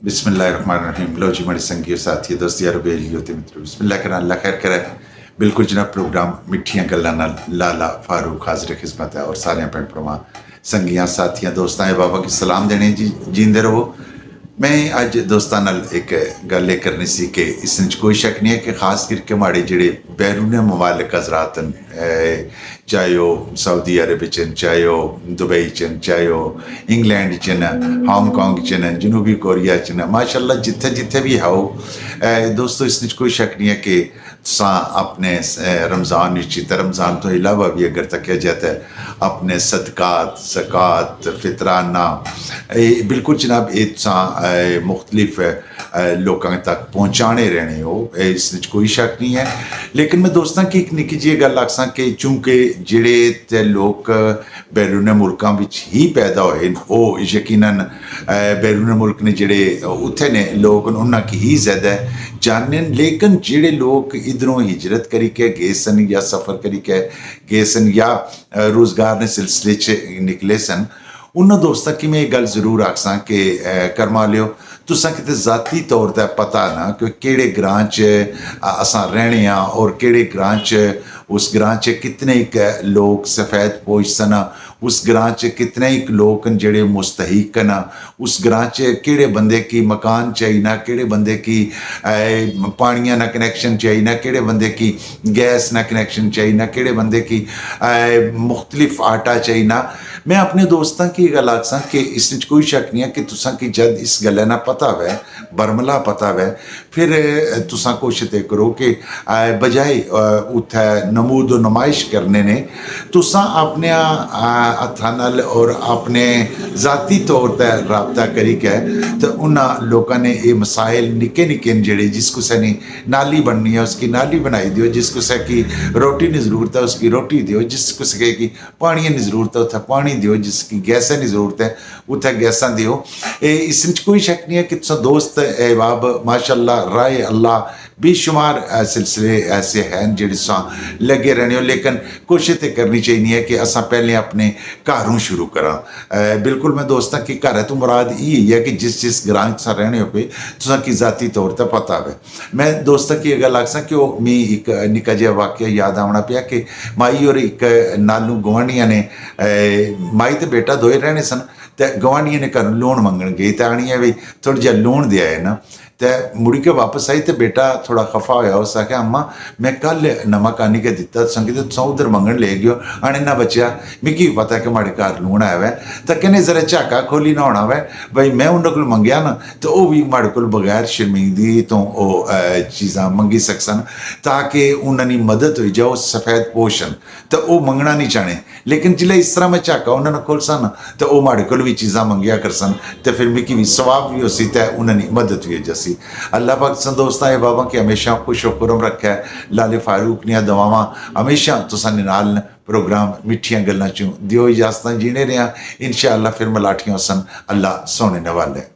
बिस्मिल्लाहिर्रहमानिर्रहीम। लो जी मेरे संगी साथी दोस्त यारो बेलियो ते मित्रों, बिस्मिल्लाह करा अल्लाह खैर करे। बिल्कुल जनाब प्रोग्राम मिठियां गल्लां नाल लाला फारूक हाजिर खिदमत है और सारे भैन भरावां संगियां साथियां दोस्तां बाबा की सलाम देने जी जींदे रहो। मैं अज दोस्तां नाल एक गल ये करनी सी कि इस कोई शक नहीं है कि खास करके माड़े जेड़े बैरून ममालिक हजरात न, चाहे वह सऊदी अरब च न, चाहे वह दुबई च न, चाहे वह इंग्लैंड च न, हांगकांग च न, जनूबी कोरिया च न, माशाअल्लाह जिथे जिथे भी आओ दोस्तों, इस कोई शक नहीं है कि अपने रमज़ान रमज़ान तो इलावा भी अगर तकिया जाता है अपने सदकात ज़कात फितराना बिल्कुल जनाब ये मुख्तलिफ लोगों तक पहुँचाने रहने हो, इस कोई शक नहीं है। लेकिन मैं दोस्तों की एक निक्की जी गल आखसां कि चूंकि जेड़े ते लोग बैरून मुल्कों ही पैदा होए वो यकीनन बैरून मुल्क ने जेड़े उत्थे ने लोग उन्होंने की ही ज़्यादा जानने, लेकिन जेड़े लोग इधरों हिजरत करी के गए सन या सफ़र करी के गए सन या रोज़गार ने सिलसिले च निकले सन, उन्होंने दोस्तों की मैं गल जरूर आखसां कि करमा लियो तुसां किते ज़ाती तौर पर पता ना कि केड़े ग्रां च असां रहने और केड़े ग्रां च उस ग्रां च कितने एक लोग सफ़ेद पोश सन, उस ग्रां च कितने एक लोग न जेड़े मुस्तहिक न, उस ग्रां च केड़े बंदे की मकान चाहिए ना, केड़े बंदे की पानिया ना कनैक्शन चाहिए ना, केड़े बंदे की गैस ना कनैक्शन चाहिए ना, केड़े बंदे की मुख्तलिफ आटा चाहिए ना। मैं अपने दोस्तों की गल आखसां कि इस कोई शक नहीं है कि तुसां की जद इस गल्ला ना पता वै बरमला पता वै फिर तुसां कोशिश करो कि बजाय उत्थे नमूद नुमाइश करने ने तुसां अपने हत्थां नाल और अपने ज़ाती तौर पर रबता करी के तो उन्होंने लोगों ने ये मसाइल निके निके जेड़े जिस कुसै ने नाली बननी है उसकी नाली बनाई दियो, जिस कुसै की रोटी की जरूरत है उसकी रोटी दियो, जिस कुसै की पानी की जरूरत है उत्थे पानी दियो, जिसकी गैसा की जरूरत है उत्थे गैसा दियो। इस कोई शक नहीं है कि दोस्त अहबाब माशाअल्लाह राय अल्लाह बेशुमार सिलसिले ऐसे हैं जेड़े लगे रहने हो, लेकिन कोशिश तो करनी चाहिए है कि असा पहले अपने घरों शुरू करा। बिल्कुल मैं दोस्तों की घर तो मुराद यही है कि जिस जिस ग्रां च रहने हो पे तुसा की ज़ाती तौर पर पता है। मैं दोस्तों की गल आखसां कि मी एक निक्का जिहा वाकया याद आना पाया कि माई और एक नालू गुआढ़िया ने माई तो बेटा दोए रहने सन, तो गुआढ़िया ने घर लोन मंगन गई तो आनिया भी थोड़ा जहा लोन दिया है ना, तो मुड़ी के वापस आई तो बेटा थोड़ा खफा होया, उस आख्या अम्मा मैं कल नमक आनी के दिता संगी तो तुसा उधर मंगन ले गयो आने ना बच्चा मिगी पता है कि माड़े घर लूण आया वै, तो कहने जरा झाका खोली ना होना वै भाई मैं उन्होंने को मंगया ना तो वह भी माड़े को बगैर शर्मिंदगी तो चीज़ा मंगी सकसन ताकि उन्होंने मदद हो जाओ सफ़ेद पोषण तो वह मंगना नहीं चाहने। लेकिन जिले इस तरह मैं झाका उन्होंने खोल सन तो वह माड़े को भी चीज़ा मंगिया कर सन तो फिर मिगी भी सवाब भी हो सी तो उन्होंने मदद भी हो जसी। अल्लाह पाक संदोस्ता है बाबा की हमेशा खुश खुरम रखा है। लाले फारूक ने दुआवां हमेशा तुसाने नाल प्रोग्राम मिठियां गल्लां चों दियो इजाजत जीने रहा। इंशाअल्लाह फिर मलाटियां सन अल्लाह सोने नवाले।